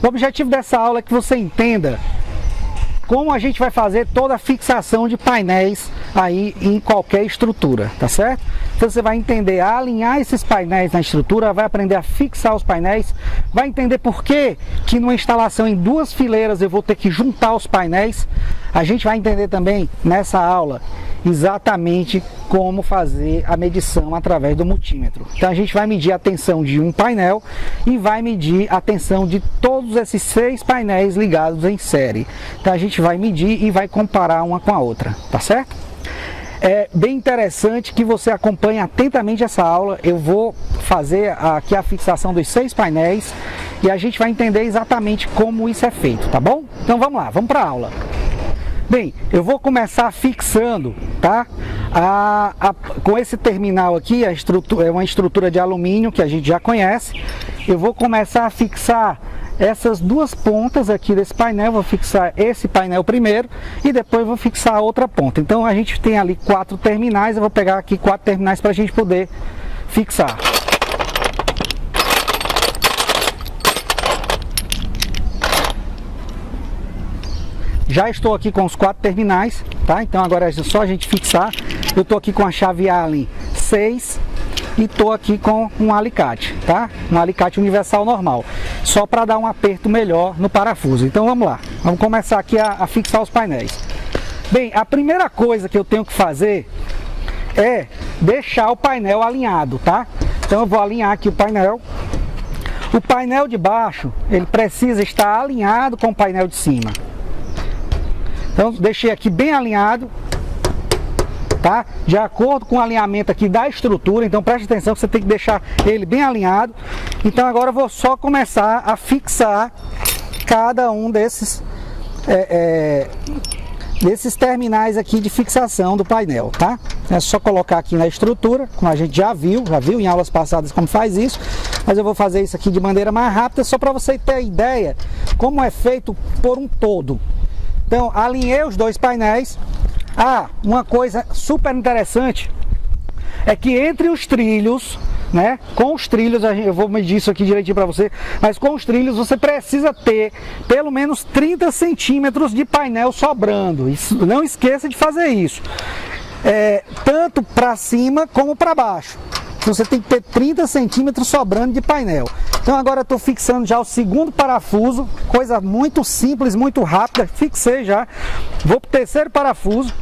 O objetivo dessa aula é que você entenda como a gente vai fazer toda a fixação de painéis aí em qualquer estrutura, tá certo? Então você vai entender a alinhar esses painéis na estrutura, vai aprender a fixar os painéis, vai entender por que numa instalação em 2 fileiras eu vou ter que juntar os painéis. A gente vai entender também nessa aula exatamente como fazer a medição através do multímetro. Então a gente vai medir a tensão de um painel e vai medir a tensão de todos esses 6 painéis ligados em série. Então a gente vai medir e vai comparar uma com a outra, tá certo? É bem interessante que você acompanhe atentamente essa aula. Eu vou fazer aqui a fixação dos 6 painéis e a gente vai entender exatamente como isso é feito, tá bom? Então vamos lá, vamos para a aula. Bem, eu vou começar fixando, tá? Com esse terminal aqui, é uma estrutura de alumínio que a gente já conhece. Eu vou começar a fixar essas 2 pontas aqui desse painel. Vou fixar esse painel primeiro e depois vou fixar a outra ponta. Então a gente tem ali 4 terminais, eu vou pegar aqui 4 terminais para a gente poder fixar. Já estou aqui com os 4 terminais, tá? Então agora é só a gente fixar. Eu estou aqui com a chave Allen 6 e estou aqui com um alicate, tá? Um alicate universal normal, só para dar um aperto melhor no parafuso. Então vamos lá, vamos começar aqui a fixar os painéis. Bem, a primeira coisa que eu tenho que fazer é deixar o painel alinhado, tá? Então eu vou alinhar aqui o painel. O painel de baixo, ele precisa estar alinhado com o painel de cima. Então deixei aqui bem alinhado, tá? De acordo com o alinhamento aqui da estrutura. Então preste atenção que você tem que deixar ele bem alinhado. Então agora eu vou só começar a fixar cada um desses terminais aqui de fixação do painel, tá? É só colocar aqui na estrutura, como a gente já viu em aulas passadas como faz isso, mas eu vou fazer isso aqui de maneira mais rápida, só para você ter ideia como é feito por um todo. Então, alinhei os 2 painéis. Uma coisa super interessante é que entre os trilhos, né? Com os trilhos, eu vou medir isso aqui direitinho para você, mas com os trilhos você precisa ter pelo menos 30 centímetros de painel sobrando. Isso, não esqueça de fazer isso. Tanto para cima como para baixo. Você tem que ter 30 centímetros sobrando de painel. Então agora eu estou fixando já o 2º parafuso, coisa muito simples, muito rápida. Fixei já, vou para o 3º parafuso.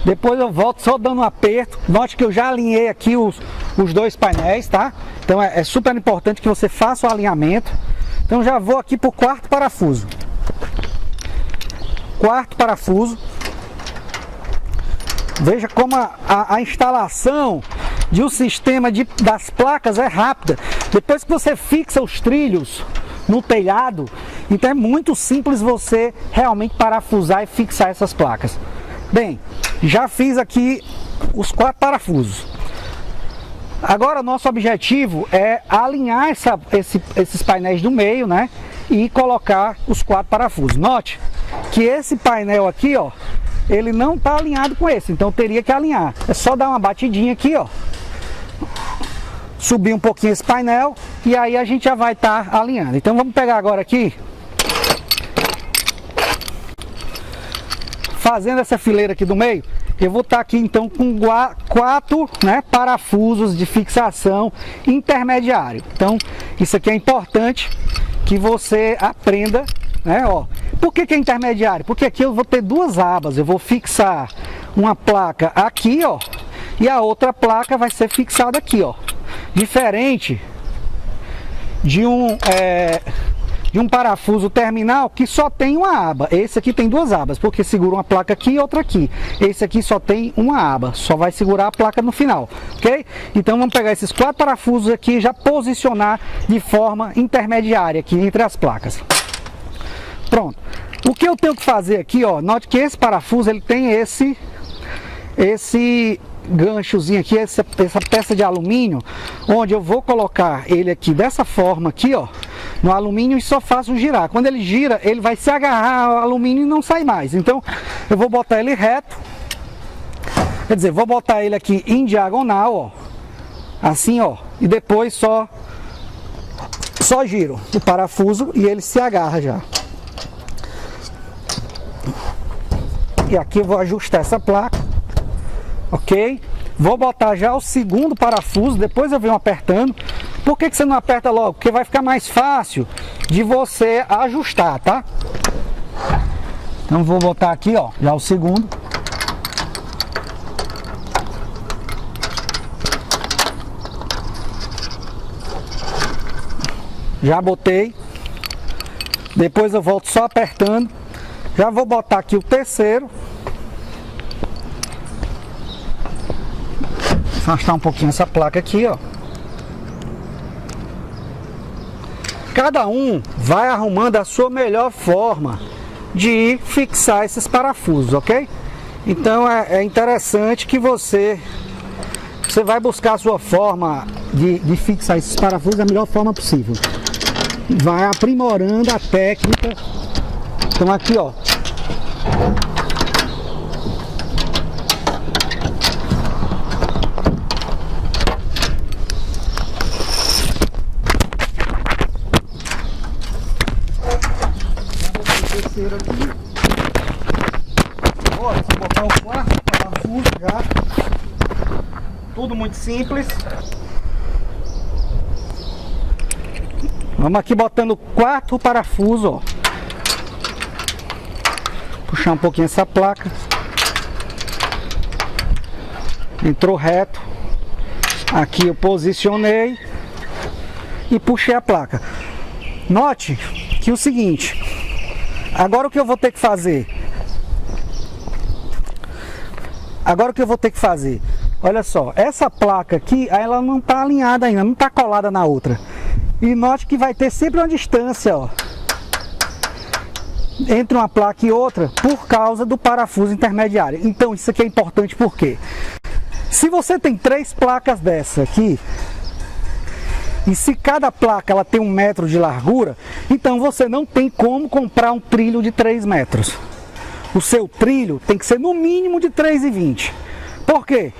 Depois eu volto só dando um aperto. Note que eu já alinhei aqui os 2 painéis, tá? Então é super importante que você faça o alinhamento. Então já vou aqui para o 4º parafuso. 4º parafuso. Veja como a instalação de um sistema das placas é rápida. Depois que você fixa os trilhos no telhado, então é muito simples você realmente parafusar e fixar essas placas. Bem, já fiz aqui os 4 parafusos. Agora o nosso objetivo é alinhar esses painéis do meio, né? E colocar os 4 parafusos. Note que esse painel aqui, ó, ele não está alinhado com esse, então teria que alinhar. É só dar uma batidinha aqui, ó, subir um pouquinho esse painel e aí a gente já vai estar alinhando. Então vamos pegar agora aqui, fazendo essa fileira aqui do meio. Eu vou estar aqui então com 4, né, parafusos de fixação intermediário. Então isso aqui é importante que você aprenda, né, ó. Por que é intermediário? Porque aqui eu vou ter 2 abas. Eu vou fixar uma placa aqui, ó, e a outra placa vai ser fixada aqui, ó. Diferente de um parafuso terminal que só tem uma aba. Esse aqui tem 2 abas, porque segura uma placa aqui e outra aqui. Esse aqui só tem uma aba, só vai segurar a placa no final, ok? Então vamos pegar esses 4 parafusos aqui e já posicionar de forma intermediária aqui entre as placas. Pronto. O que eu tenho que fazer aqui, ó, note que esse parafuso ele tem esse ganchozinho aqui, essa peça de alumínio, onde eu vou colocar ele aqui dessa forma aqui, ó, no alumínio e só faço girar. Quando ele gira, ele vai se agarrar ao alumínio e não sai mais. Então eu vou botar ele reto. Quer dizer, vou botar ele aqui em diagonal, ó. Assim, ó. E depois só giro o parafuso e ele se agarra já. E aqui eu vou ajustar essa placa. Ok? Vou botar já o segundo parafuso, depois eu venho apertando. Por que você não aperta logo? Porque vai ficar mais fácil de você ajustar, tá? Então vou botar aqui, ó, já o segundo. Já botei. Depois eu volto só apertando. Já vou botar aqui o terceiro. Afastar um pouquinho essa placa aqui, ó. Cada um vai arrumando a sua melhor forma de fixar esses parafusos, ok? Então é interessante que você vai buscar a sua forma de fixar esses parafusos da melhor forma possível. Vai aprimorando a técnica. Então aqui, ó. Aqui. Bora, só botar o quarto parafuso já. Tudo muito simples. Vamos aqui botando o quarto parafuso, ó. Puxar um pouquinho essa placa. Entrou reto. Aqui eu posicionei e puxei a placa. Note que o seguinte. Agora o que eu vou ter que fazer? Olha só, essa placa aqui, ela não está alinhada ainda, não está colada na outra. E note que vai ter sempre uma distância, ó, entre uma placa e outra, por causa do parafuso intermediário. Então isso aqui é importante porque se você tem 3 placas dessa aqui, e se cada placa ela tem 1 metro de largura, então você não tem como comprar um trilho de 3 metros. O seu trilho tem que ser no mínimo de 3,20. Por quê?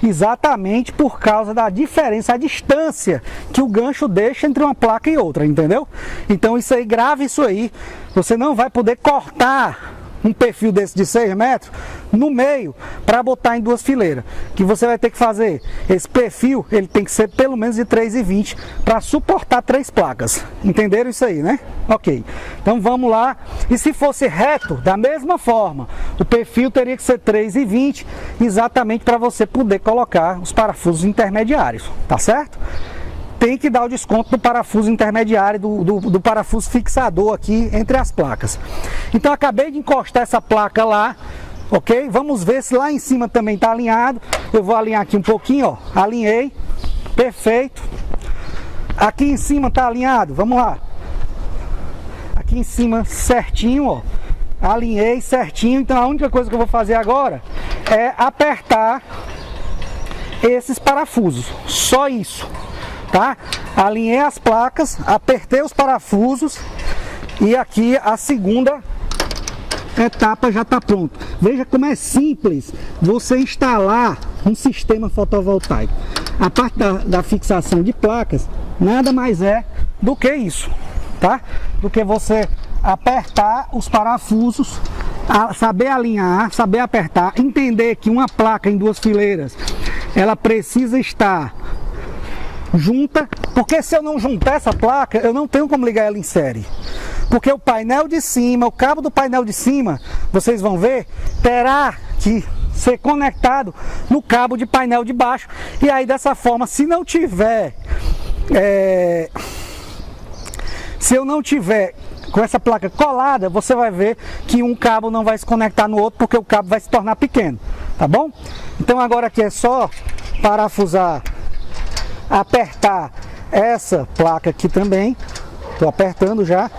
Exatamente por causa da diferença, a distância que o gancho deixa entre uma placa e outra, entendeu? Então isso aí, grave isso aí. Você não vai poder cortar um perfil desse de 6 metros no meio para botar em 2 fileiras. Que você vai ter que fazer esse perfil, ele tem que ser pelo menos de 3,20 para suportar 3 placas. Entenderam isso aí, né? Ok. Então vamos lá. E se fosse reto, da mesma forma, o perfil teria que ser 3,20, exatamente para você poder colocar os parafusos intermediários, tá certo? Tem que dar o desconto do parafuso intermediário, do parafuso fixador aqui entre as placas. Então acabei de encostar essa placa lá, ok? Vamos ver se lá em cima também está alinhado. Eu vou alinhar aqui um pouquinho, ó. Alinhei, perfeito. Aqui em cima está alinhado, vamos lá. Aqui em cima certinho, ó. Alinhei certinho, então a única coisa que eu vou fazer agora é apertar esses parafusos, só isso. Tá? Alinhei as placas, apertei os parafusos e aqui a segunda etapa já está pronta. Veja como é simples você instalar um sistema fotovoltaico. A parte da fixação de placas nada mais é do que isso, tá? Do que você apertar os parafusos, saber alinhar, saber apertar, entender que uma placa em 2 fileiras ela precisa estar junta, porque se eu não juntar essa placa, eu não tenho como ligar ela em série. Porque o painel de cima, o cabo do painel de cima, vocês vão ver, terá que ser conectado no cabo de painel de baixo. E aí dessa forma, se não tiver, se eu não tiver com essa placa colada, você vai ver que um cabo não vai se conectar no outro, porque o cabo vai se tornar pequeno, tá bom? Então agora aqui é só parafusar, apertar essa placa aqui também. Estou apertando já,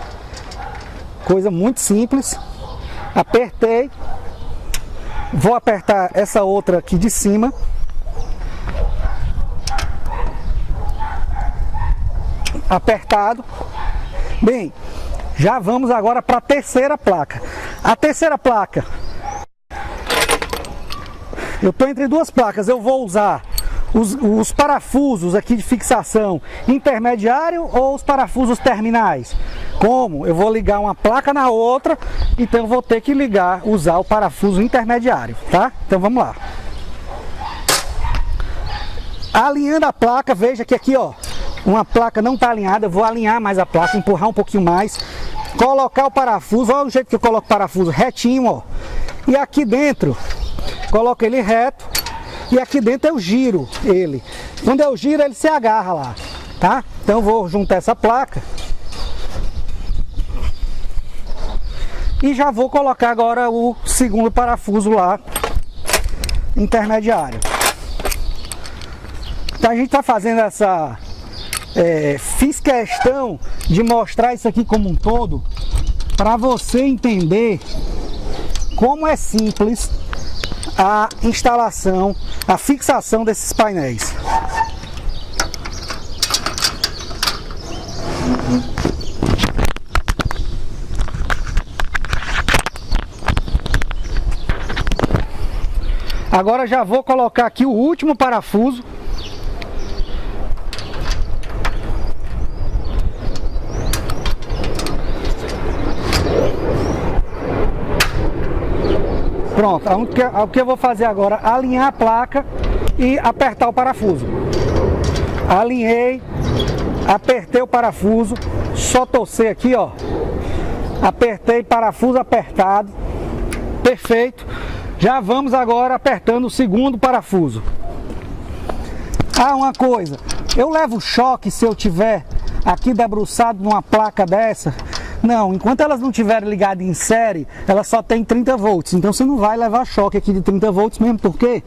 coisa muito simples. Apertei, vou apertar essa outra aqui de cima, apertado. Bem, já vamos agora para a terceira placa. A terceira placa eu estou entre duas placas, eu vou usar os parafusos aqui de fixação intermediário ou os parafusos terminais? Como? Eu vou ligar uma placa na outra, então eu vou ter que usar o parafuso intermediário, tá? Então vamos lá. Alinhando a placa, veja que aqui, ó, uma placa não está alinhada, eu vou alinhar mais a placa, empurrar um pouquinho mais, colocar o parafuso, olha o jeito que eu coloco o parafuso, retinho, ó. E aqui dentro, coloco ele reto. E aqui dentro eu giro ele. Quando eu giro, ele se agarra lá, tá? Então eu vou juntar essa placa. E já vou colocar agora o segundo parafuso lá, intermediário. Então a gente tá fazendo essa... fiz questão de mostrar isso aqui como um todo, para você entender como é simples a instalação, a fixação desses painéis. Agora já vou colocar aqui o último parafuso. Pronto, o que eu vou fazer agora? Alinhar a placa e apertar o parafuso. Alinhei, apertei o parafuso, só torcer aqui, ó. Apertei, parafuso apertado, perfeito. Já vamos agora apertando o segundo parafuso. Ah, uma coisa, eu levo choque se eu tiver aqui debruçado numa placa dessa? Não, enquanto elas não estiverem ligadas em série, ela só tem 30 volts. Então você não vai levar choque aqui de 30 volts mesmo, porque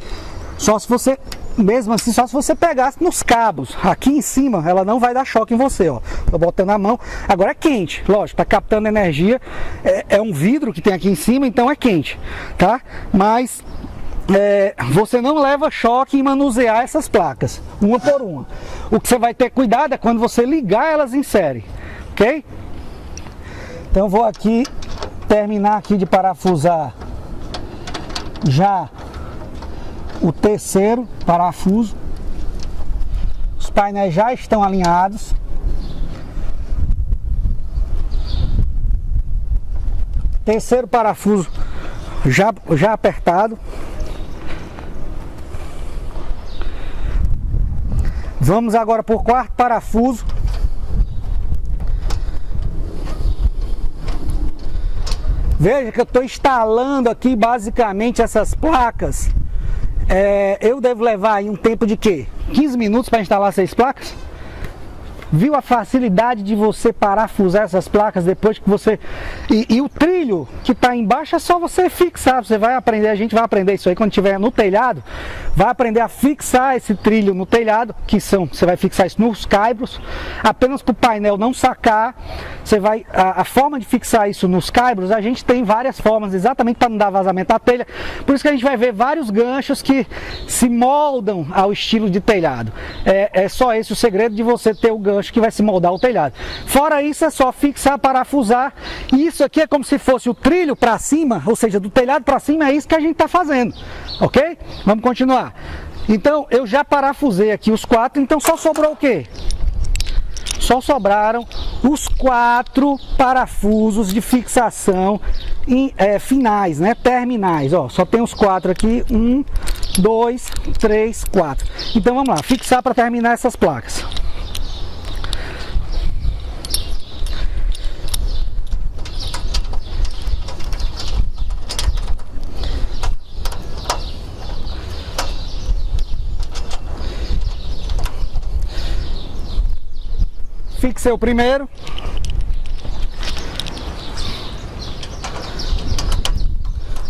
só se você, mesmo assim, só se você pegasse nos cabos. Aqui em cima, ela não vai dar choque em você, ó. Tô botando a mão. Agora é quente, lógico, tá captando energia. É um vidro que tem aqui em cima, então é quente, tá? Mas você não leva choque em manusear essas placas, uma por uma. O que você vai ter cuidado é quando você ligar elas em série, ok? Então vou aqui terminar aqui de parafusar já o terceiro parafuso. Os painéis já estão alinhados. Terceiro parafuso já apertado. Vamos agora por quarto parafuso. Veja que eu estou instalando aqui basicamente essas placas. Eu devo levar aí um tempo de quê? 15 minutos para instalar 6 placas? Viu a facilidade de você parafusar essas placas depois que você... E o trilho que está embaixo é só você fixar. Você vai aprender, a gente vai aprender isso aí quando estiver no telhado. Vai aprender a fixar esse trilho no telhado, você vai fixar isso nos caibros, apenas para o painel não sacar. Você vai, a forma de fixar isso nos caibros, a gente tem várias formas, exatamente para não dar vazamento à telha. Por isso que a gente vai ver vários ganchos que se moldam ao estilo de telhado. É só esse o segredo de você ter o gancho que vai se moldar o telhado. Fora isso, é só fixar, parafusar. E isso aqui é como se fosse o trilho para cima, ou seja, do telhado para cima, é isso que a gente está fazendo, ok? Vamos continuar. Então, eu já parafusei aqui os 4, então só sobrou o quê? Só sobraram os 4 parafusos de fixação finais, né? Terminais, ó. Só tem os 4 aqui, 1, 2, 3, 4. Então vamos lá, fixar para terminar essas placas. Fixei o primeiro.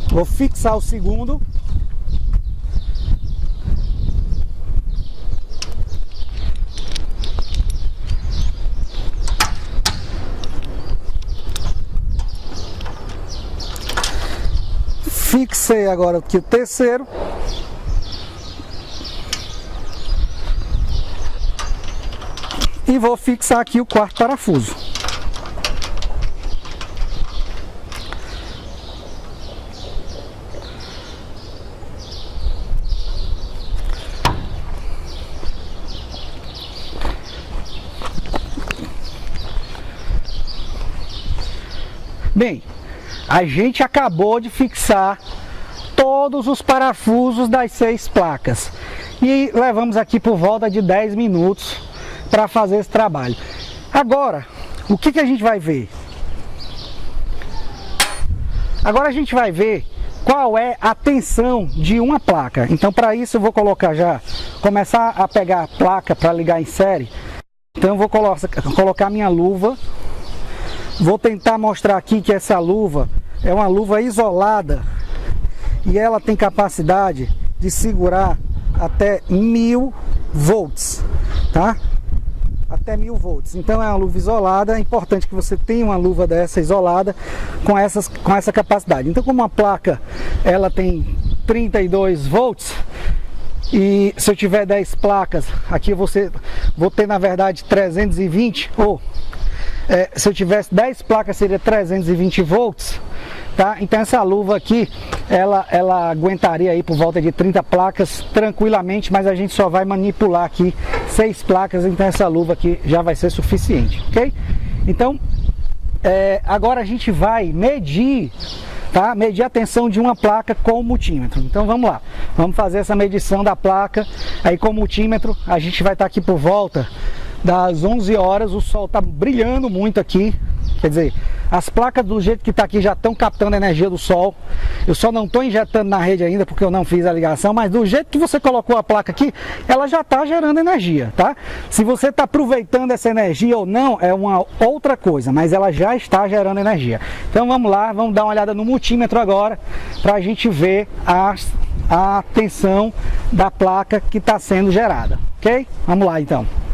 Vou fixar o segundo. Fixei agora aqui o terceiro. E vou fixar aqui o quarto parafuso. Bem, a gente acabou de fixar todos os parafusos das 6 placas e levamos aqui por volta de 10 minutos para fazer esse trabalho. Agora, o que a gente vai ver? Agora a gente vai ver qual é a tensão de uma placa. Então, para isso eu vou começar a pegar a placa para ligar em série. Então eu vou colocar minha luva. Vou tentar mostrar aqui que essa luva é uma luva isolada e ela tem capacidade de segurar até 1000 volts, tá? Até 1000 volts. Então é uma luva isolada. É importante que você tenha uma luva dessa isolada com essa capacidade. Então, como a placa ela tem 32 volts, e se eu tiver 10 placas, aqui vou ter na verdade 320, se eu tivesse 10 placas seria 320 volts, tá? Então essa luva aqui, ela aguentaria aí por volta de 30 placas tranquilamente, mas a gente só vai manipular aqui 6 placas, então essa luva aqui já vai ser suficiente, ok? Então, agora a gente vai medir, tá? Medir a tensão de uma placa com o multímetro. Então vamos lá, vamos fazer essa medição da placa aí com o multímetro. A gente vai estar aqui por volta das 11 horas, o sol está brilhando muito aqui, quer dizer, as placas do jeito que está aqui já estão captando a energia do sol. Eu só não estou injetando na rede ainda porque eu não fiz a ligação, mas do jeito que você colocou a placa aqui, ela já está gerando energia, tá? Se você está aproveitando essa energia ou não, é uma outra coisa, mas ela já está gerando energia. Então vamos lá, vamos dar uma olhada no multímetro agora, para a gente ver a tensão da placa que está sendo gerada, ok? Vamos lá então.